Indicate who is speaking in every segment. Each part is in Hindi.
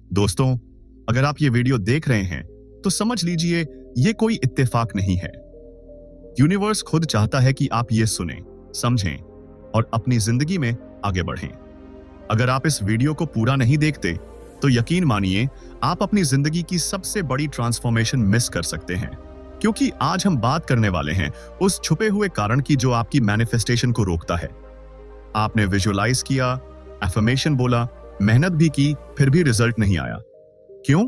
Speaker 1: दोस्तों, अगर आप ये वीडियो देख रहे हैं तो समझ लीजिए ये कोई इत्तेफाक नहीं है। यूनिवर्स खुद चाहता है कि आप ये सुनें, समझें और अपनी जिंदगी में आगे बढ़ें। अगर आप इस वीडियो को पूरा नहीं देखते तो यकीन मानिए आप अपनी जिंदगी की सबसे बड़ी ट्रांसफॉर्मेशन मिस कर सकते हैं, क्योंकि आज हम बात करने वाले हैं उस छुपे हुए कारण की जो आपकी मैनिफेस्टेशन को रोकता है। आपने विजुअलाइज किया, एफर्मेशन बोला, मेहनत भी की, फिर भी रिजल्ट नहीं आया। क्यों?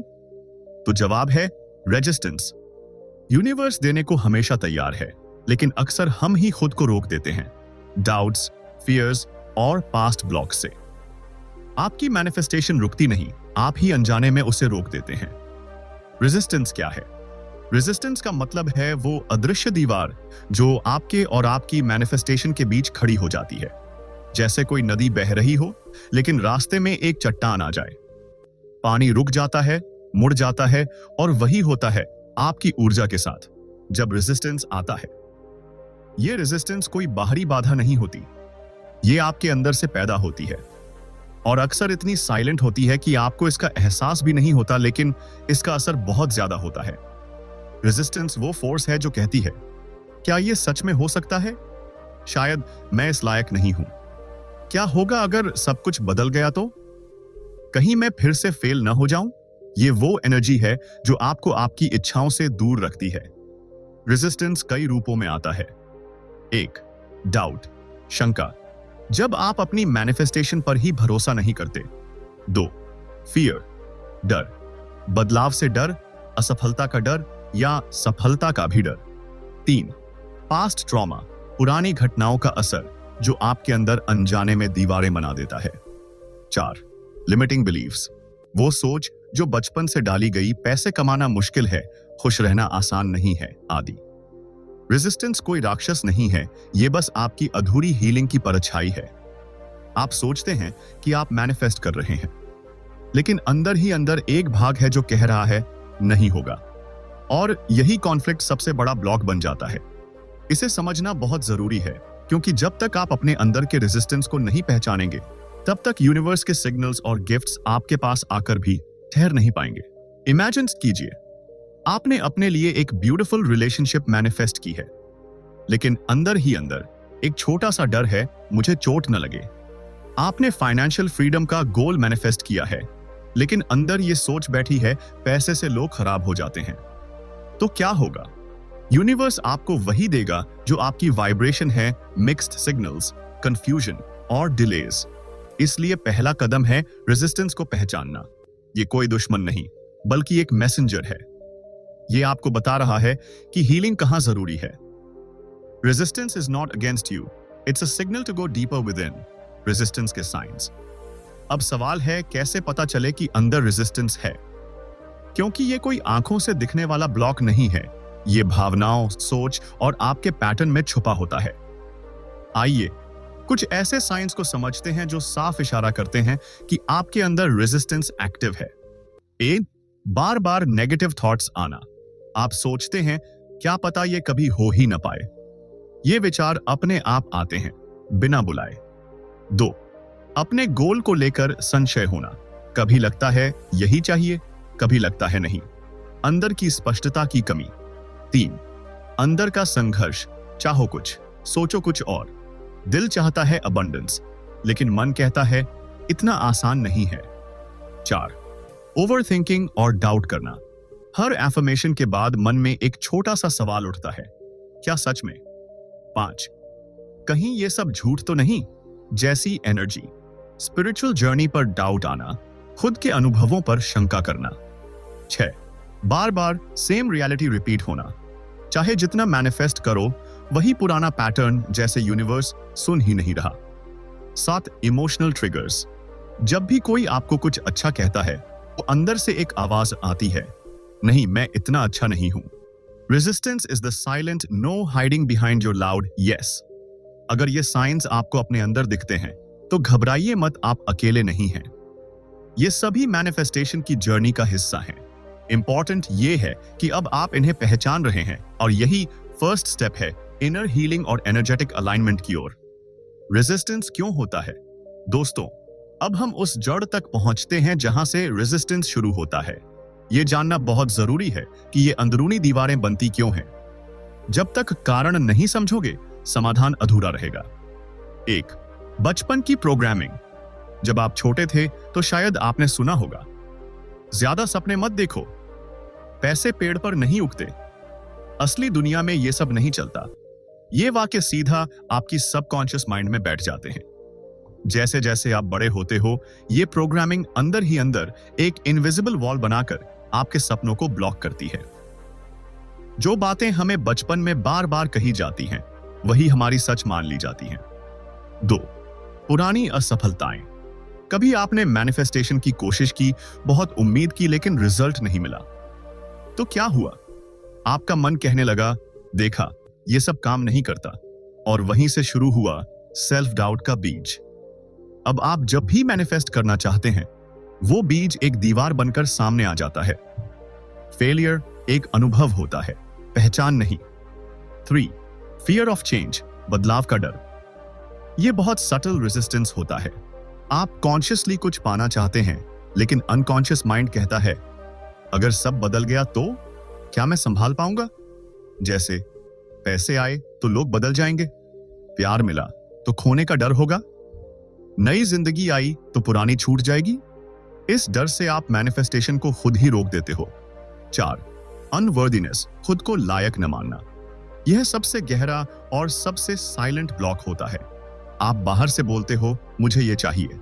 Speaker 1: तो जवाब है रेजिस्टेंस। यूनिवर्स देने को हमेशा तैयार है, लेकिन अक्सर हम ही खुद को रोक देते हैं, डाउट्स, फियर्स और पास्ट ब्लॉक से। आपकी मैनिफेस्टेशन रुकती नहीं, आप ही अनजाने में उसे रोक देते हैं। रेजिस्टेंस क्या है? रेजिस्टेंस का मतलब है वो अदृश्य दीवार जो आपके और आपकी मैनिफेस्टेशन के बीच खड़ी हो जाती है। जैसे कोई नदी बह रही हो लेकिन रास्ते में एक चट्टान आ जाए। पानी रुक जाता है, मुड़ जाता है, और वही होता है आपकी ऊर्जा के साथ जब रेजिस्टेंस आता है। यह रेजिस्टेंस कोई बाहरी बाधा नहीं होती, ये आपके अंदर से पैदा होती है और अक्सर इतनी साइलेंट होती है कि आपको इसका एहसास भी नहीं होता, लेकिन इसका असर बहुत ज्यादा होता है। रेजिस्टेंस वो फोर्स है जो कहती है, क्या यह सच में हो सकता है? शायद मैं इस लायक नहीं हूं। क्या होगा अगर सब कुछ बदल गया तो? कहीं मैं फिर से फेल ना हो जाऊं? ये वो एनर्जी है जो आपको आपकी इच्छाओं से दूर रखती है। रेजिस्टेंस कई रूपों में आता है। 1. डाउट, शंका, जब आप अपनी मैनिफेस्टेशन पर ही भरोसा नहीं करते। 2. फियर, डर, बदलाव से डर, असफलता का डर या सफलता का भी डर। 3. पास्ट ट्रॉमा, पुरानी घटनाओं का असर जो आपके अंदर अनजाने में दीवारें बना देता है। 4. लिमिटिंग बिलीव्स, वो सोच जो बचपन से डाली गई, पैसे कमाना मुश्किल है, खुश रहना आसान नहीं है, आदि। रेजिस्टेंस कोई राक्षस नहीं है, ये बस आपकी अधूरी हीलिंग की परछाई है। आप सोचते हैं कि आप मैनिफेस्ट कर रहे हैं, लेकिन अंदर ही अंदर एक भाग है जो कह रहा है नहीं होगा, और यही कॉन्फ्लिक्ट सबसे बड़ा ब्लॉक बन जाता है। इसे समझना बहुत जरूरी है, क्योंकि जब तक आप अपने अंदर के रेजिस्टेंस को नहीं पहचानेंगे तब तक यूनिवर्स के सिग्नल्स और गिफ्ट्स आपके पास आकर भी ठहर नहीं पाएंगे। इमेजिन कीजिए, आपने अपने लिए एक ब्यूटीफुल रिलेशनशिप मैनिफेस्ट की है, लेकिन अंदर ही अंदर एक छोटा सा डर है, मुझे चोट न लगे। आपने फाइनेंशियल फ्रीडम का गोल मैनिफेस्ट किया है, लेकिन अंदर ये सोच बैठी है, पैसे से लोग खराब हो जाते हैं। तो क्या होगा? यूनिवर्स आपको वही देगा जो आपकी वाइब्रेशन है, मिक्स्ड सिग्नल्स, कंफ्यूजन और डिलेज। इसलिए पहला कदम है रेजिस्टेंस को पहचानना। ये कोई दुश्मन नहीं, बल्कि एक मैसेंजर है। ये आपको बता रहा है कि हीलिंग कहां जरूरी है। Resistance is not against you, it's a signal to go deeper within. Resistance के साइंस। अब सवाल है, कैसे पता चले कि अंदर रेजिस्टेंस है? क्योंकि ये कोई आंखों से दिखने वाला ब्लॉक नहीं है, ये भावनाओं, सोच और आपके पैटर्न में छुपा होता है। आइए कुछ ऐसे साइंस को समझते हैं जो साफ इशारा करते हैं कि आपके अंदर रेजिस्टेंस एक्टिव है। ए, बार बार नेगेटिव थॉट्स आना। आप सोचते हैं, क्या पता ये कभी हो ही ना पाए। ये विचार अपने आप आते हैं, बिना बुलाए। 2. अपने गोल को लेकर संशय होना। कभी लगता है यही चाहिए, कभी लगता है नहीं। अंदर की स्पष्टता की कमी। 3. अंदर का संघर्ष, चाहो कुछ, सोचो कुछ और। दिल चाहता है अबंडेंस, लेकिन मन कहता है इतना आसान नहीं है। 4. ओवरथिंकिंग और डाउट करना। हर एफर्मेशन के बाद मन में एक छोटा सा सवाल उठता है, क्या सच में? 5. कहीं ये सब झूठ तो नहीं, जैसी एनर्जी। स्पिरिचुअल जर्नी पर डाउट आना, खुद के अनुभवों पर शंका करना। 6. बार बार सेम रियलिटी रिपीट होना। चाहे जितना मैनिफेस्ट करो, वही पुराना पैटर्न, जैसे यूनिवर्स सुन ही नहीं रहा। 7. Emotional triggers. जब भी कोई आपको कुछ अच्छा कहता है तो अंदर से एक आवाज आती है, नहीं, मैं इतना अच्छा नहीं हूं। Resistance is the silent no hiding behind your loud yes. अगर ये साइंस आपको अपने अंदर दिखते हैं तो घबराइए मत, आप अकेले नहीं हैं। ये सभी मैनिफेस्टेशन की जर्नी का हिस्सा हैं। इंपॉर्टेंट ये है कि अब आप इन्हें पहचान रहे हैं, और यही फर्स्ट स्टेप है इनर हीलिंग और एनर्जेटिक अलाइनमेंट की ओर। रेजिस्टेंस क्यों होता है? दोस्तों, अब हम उस जड़ तक पहुंचते हैं जहां से रेजिस्टेंस शुरू होता है। यह जानना बहुत जरूरी है कि ये अंदरूनी दीवारें बनती क्यों हैं। जब तक कारण नहीं समझोगे, समाधान अधूरा रहेगा। 1. बचपन की प्रोग्रामिंग। जब आप छोटे थे तो शायद आपने सुना होगा, ज्यादा सपने मत देखो, पैसे पेड़ पर नहीं उगते, असली दुनिया में यह सब नहीं चलता। ये वाक्य सीधा आपकी सबकॉन्शियस माइंड में बैठ जाते हैं। जैसे जैसे आप बड़े होते हो, ये प्रोग्रामिंग अंदर ही अंदर एक इनविजिबल वॉल बनाकर आपके सपनों को ब्लॉक करती है। जो बातें हमें बचपन में बार बार कही जाती हैं, वही हमारी सच मान ली जाती हैं। 2. पुरानी असफलताएं। कभी आपने मैनिफेस्टेशन की कोशिश की, बहुत उम्मीद की, लेकिन रिजल्ट नहीं मिला। तो क्या हुआ? आपका मन कहने लगा, देखा, यह सब काम नहीं करता, और वहीं से शुरू हुआ सेल्फ डाउट का बीज। अब आप जब भी मैनिफेस्ट करना चाहते हैं, वो बीज एक दीवार बनकर सामने आ जाता है। फेलियर एक अनुभव होता है, पहचान नहीं। 3. Fear of change. बदलाव का डर। यह बहुत सटल रेजिस्टेंस होता है। आप कॉन्शियसली कुछ पाना चाहते हैं, लेकिन अनकॉन्शियस माइंड कहता है, अगर सब बदल गया तो क्या मैं संभाल पाऊंगा? जैसे पैसे आए तो लोग बदल जाएंगे, प्यार मिला तो खोने का डर होगा, नई जिंदगी आई तो पुरानी छूट जाएगी। इस डर से आप मैनिफेस्टेशन को खुद ही रोक देते हो। 4. अनवर्दीनेस। खुद को लायक न मानना। यह सबसे गहरा और सबसे साइलेंट ब्लॉक होता है। आप बाहर से बोलते हो, मुझे यह चाहिए,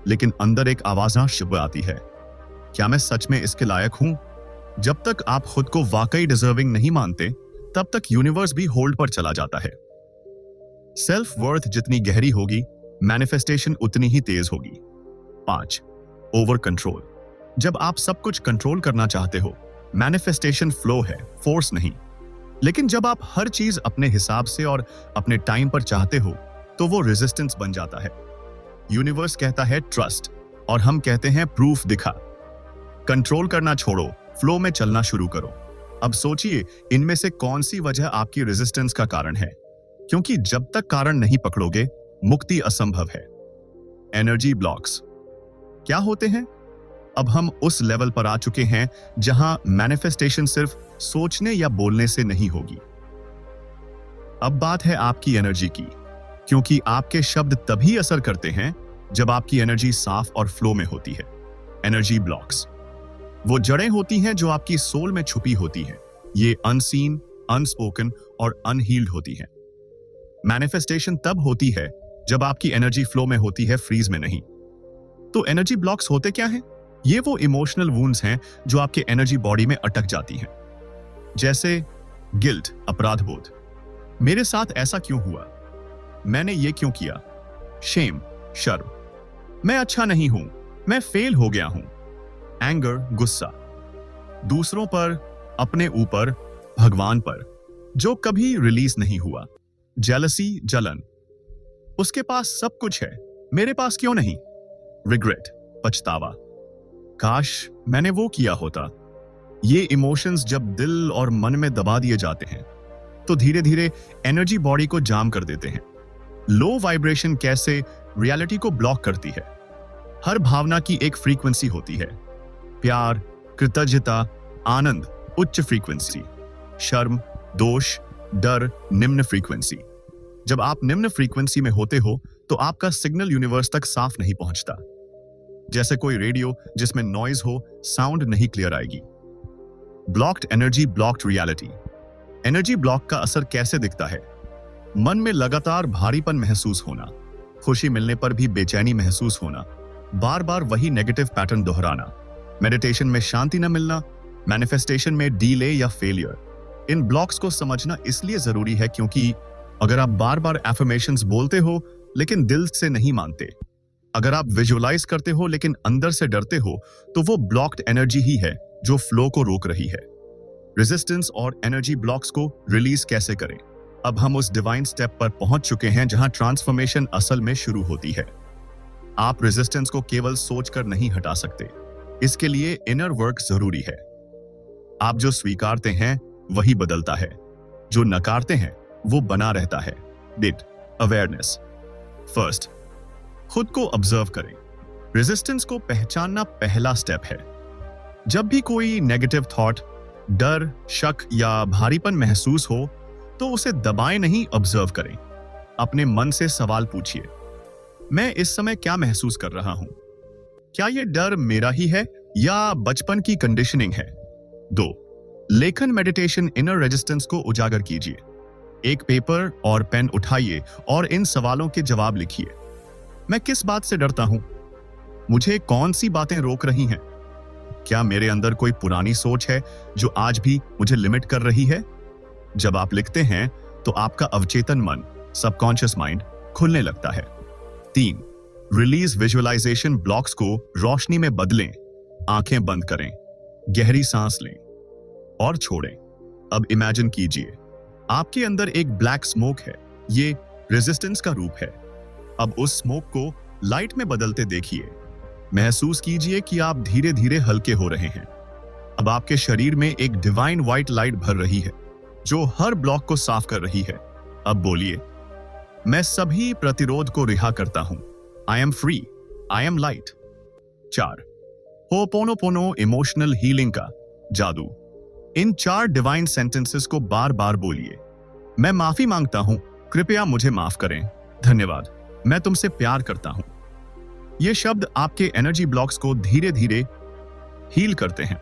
Speaker 1: लेकिन अंदर एक आवाज आती है, क्या मैं सच में इसके लायक हूं? जब तक आप खुद को वाकई डिजर्विंग नहीं मानते, तब तक यूनिवर्स भी होल्ड पर चला जाता है। सेल्फ वर्थ जितनी गहरी होगी, मैनिफेस्टेशन उतनी ही तेज होगी। 5. Over control. जब आप सब कुछ कंट्रोल करना चाहते हो, मैनिफेस्टेशन फ्लो है, फोर्स नहीं। लेकिन जब आप हर चीज अपने हिसाब से और अपने टाइम पर चाहते हो, तो वो रेजिस्टेंस बन जाता है। यूनिवर्स कहता है ट्रस्ट, और हम कहते हैं प्रूफ दिखा। कंट्रोल करना छोड़ो, फ्लो में चलना शुरू करो। अब सोचिए, इनमें से कौन सी वजह आपकी रेजिस्टेंस का कारण है, क्योंकि जब तक कारण नहीं पकड़ोगे, मुक्ति असंभव है। एनर्जी ब्लॉक्स क्या होते हैं? अब हम उस लेवल पर आ चुके हैं जहां मैनिफेस्टेशन सिर्फ सोचने या बोलने से नहीं होगी। अब बात है आपकी एनर्जी की, क्योंकि आपके शब्द तभी असर करते हैं जब आपकी एनर्जी साफ और फ्लो में होती है। एनर्जी ब्लॉक्स वो जड़ें होती हैं जो आपकी सोल में छुपी होती हैं। ये अनसीन, अनस्पोकन और अनहील्ड होती हैं। मैनिफेस्टेशन तब होती है जब आपकी एनर्जी फ्लो में होती है, फ्रीज में नहीं। तो एनर्जी ब्लॉक्स होते क्या हैं? ये वो इमोशनल वुंड्स हैं जो आपके एनर्जी बॉडी में अटक जाती हैं। जैसे गिल्ट, अपराध बोध, मेरे साथ ऐसा क्यों हुआ, मैंने ये क्यों किया। शेम, शर्म, मैं अच्छा नहीं हूं, मैं फेल हो गया हूं। एंगर, गुस्सा, दूसरों पर, अपने ऊपर, भगवान पर, जो कभी रिलीज नहीं हुआ। जेलसी, जलन, उसके पास सब कुछ है, मेरे पास क्यों नहीं। रिग्रेट, पछतावा, काश मैंने वो किया होता। ये इमोशंस जब दिल और मन में दबा दिए जाते हैं, तो धीरे धीरे एनर्जी बॉडी को जाम कर देते हैं। लो वाइब्रेशन कैसे रियलिटी को ब्लॉक करती है। हर भावना की एक फ्रीक्वेंसी होती है। प्यार, कृतज्ञता, आनंद उच्च फ्रीक्वेंसी, शर्म, दोष, डर निम्न फ्रीक्वेंसी। जब आप निम्न फ्रीक्वेंसी में होते हो, तो आपका सिग्नल यूनिवर्स तक साफ नहीं पहुंचता। जैसे कोई रेडियो जिसमें नॉइज हो, साउंड नहीं क्लियर आएगी। Blocked energy, blocked reality. Energy block का असर कैसे दिखता है? मन में लगातार भारीपन महसूस होना, खुशी मिलने पर भी बेचैनी महसूस होना, बार बार वही नेगेटिव पैटर्न दोहराना, मेडिटेशन में शांति न मिलना, मैनिफेस्टेशन में डीले या फेलियर। इन ब्लॉक्स को समझना इसलिए जरूरी है क्योंकि अगर आप बार बार एफर्मेशंस बोलते हो लेकिन दिल से नहीं मानते, अगर आप विजुअलाइज करते हो लेकिन अंदर से डरते हो, तो वो ब्लॉक्ड एनर्जी ही है जो फ्लो को रोक रही है। रेजिस्टेंस और एनर्जी ब्लॉक्स को रिलीज कैसे करें? अब हम उस डिवाइन स्टेप पर पहुंच चुके हैं जहां ट्रांसफॉर्मेशन असल में शुरू होती है। आप रेजिस्टेंस को केवल सोचकर नहीं हटा सकते, इसके लिए इनर वर्क जरूरी है। आप जो स्वीकारते हैं वही बदलता है, जो नकारते हैं वो बना रहता है। डिट अवेयरनेस। फर्स्ट, खुद को ऑब्जर्व करें। रेजिस्टेंस को पहचानना पहला स्टेप है। जब भी कोई नेगेटिव थॉट, डर, शक या भारीपन महसूस हो तो उसे दबाएं नहीं, ऑब्जर्व करें। अपने मन से सवाल पूछिए, मैं इस समय क्या महसूस कर रहा हूं? क्या यह डर मेरा ही है या बचपन की कंडीशनिंग है? 2. लेखन मेडिटेशन इनर रेजिस्टेंस को उजागर कीजिए। एक पेपर और पेन उठाइए और इन सवालों के जवाब लिखिए। मैं किस बात से डरता हूं? मुझे कौन सी बातें रोक रही हैं? क्या मेरे अंदर कोई पुरानी सोच है जो आज भी मुझे लिमिट कर रही है? जब आप लिखते हैं तो आपका अवचेतन मन, सबकॉन्शियस माइंड, खुलने लगता है। 3. रिलीज विजुअलाइजेशन ब्लॉक्स को रोशनी में बदलें। आंखें बंद करें, गहरी सांस लें और छोड़ें। अब इमेजिन कीजिए, आपके अंदर एक ब्लैक स्मोक है। ये रेजिस्टेंस का रूप है। अब उस स्मोक को लाइट में बदलते देखिए। महसूस कीजिए कि आप धीरे धीरे हल्के हो रहे हैं। अब आपके शरीर में एक डिवाइन व्हाइट लाइट भर रही है जो हर ब्लॉक को साफ कर रही है। अब बोलिए, मैं सभी प्रतिरोध को रिहा करता हूं। I am free, I M light. 4. Ho'oponopono emotional healing का जादू। इन 4 डिवाइन सेंटेंसेस को बार बार बोलिए। मैं माफी मांगता हूं, कृपया मुझे माफ करें। धन्यवाद, मैं तुमसे प्यार करता हूं। ये शब्द आपके एनर्जी ब्लॉक्स को धीरे धीरे हील करते हैं।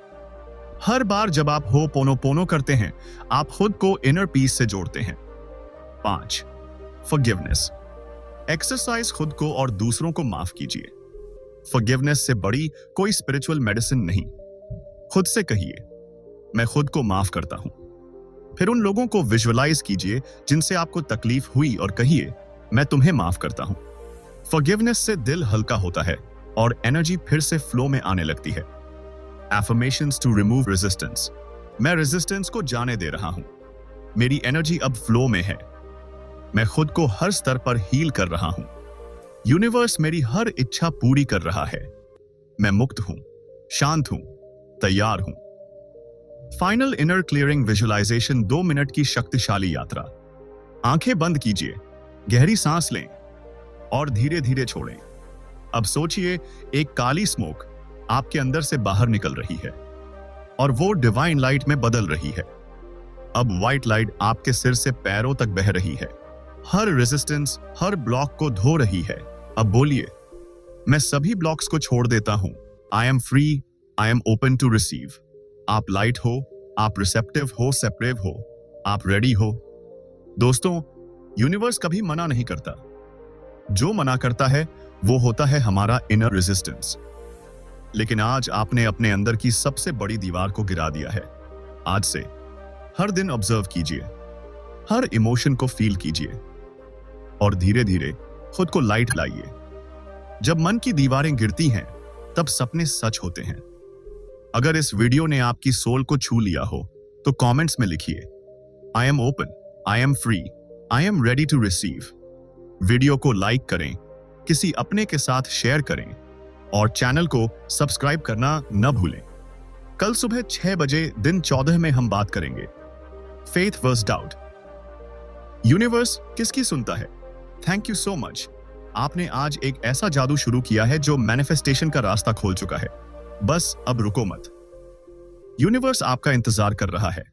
Speaker 1: हर बार जब आप होपोनोपोनो करते हैं, आप खुद को इनर पीस से जोड़ते हैं। 5. फॉरगिवनेस। एक्सरसाइज खुद को और दूसरों को माफ कीजिए। फॉरगिवनेस से बड़ी कोई स्पिरिचुअल मेडिसिन नहीं। खुद से कहिए, मैं खुद को माफ करता हूं। फिर उन लोगों को विजुअलाइज कीजिए जिनसे आपको तकलीफ हुई और कहिए, मैं तुम्हें माफ करता हूं। फॉरगिवनेस से दिल हल्का होता है और एनर्जी फिर से फ्लो में आने लगती है। Affirmations to remove resistance. मैं रेजिस्टेंस को जाने दे रहा हूं। मेरी एनर्जी अब फ्लो में है। मैं खुद को हर स्तर पर हील कर रहा हूं। यूनिवर्स मेरी हर इच्छा पूरी कर रहा है। मैं मुक्त हूं, शांत हूं, तैयार हूं। Final inner clearing visualization 2 minute की शक्तिशाली यात्रा। आंखें बंद कीजिए, गहरी सांस लें और धीरे धीरे छोड़ें। अब सोचिए, एक काली स्मोक आपके अंदर से बाहर निकल रही है और वो डिवाइन लाइट में बदल रही है। अब व्हाइट लाइट आपके सिर से पैरों तक बह रही है, हर रेजिस्टेंस, हर ब्लॉक को धो रही है। अब बोलिए, मैं सभी ब्लॉक्स को छोड़ देता हूं। I am free, I am open to receive. आप लाइट हो, आप रिसेप्टिव हो, सेपरेटिव हो, आप रेडी हो। दोस्तों, यूनिवर्स कभी मना नहीं करता। जो मना करता है वो होता है हमारा इनर रेजिस्टेंस। लेकिन आज आपने अपने अंदर की सबसे बड़ी दीवार को गिरा दिया है। आज से हर दिन ऑब्जर्व कीजिए, हर इमोशन को फील कीजिए और धीरे धीरे खुद को लाइट लाइए। जब मन की दीवारें गिरती हैं, तब सपने सच होते हैं। अगर इस वीडियो ने आपकी सोल को छू लिया हो तो कमेंट्स में लिखिए, I am open, I am free, I am ready to receive. Video को लाइक करें, किसी अपने के साथ शेयर करें और चैनल को सब्सक्राइब करना न भूलें। कल सुबह 6 बजे दिन 14 में हम बात करेंगे फेथ वर्सेस डाउट। यूनिवर्स किसकी सुनता है? Thank you so much. आपने आज एक ऐसा जादू शुरू किया है जो मैनिफेस्टेशन का रास्ता खोल चुका है। बस अब रुको मत। यूनिवर्स आपका इंतजार कर रहा है।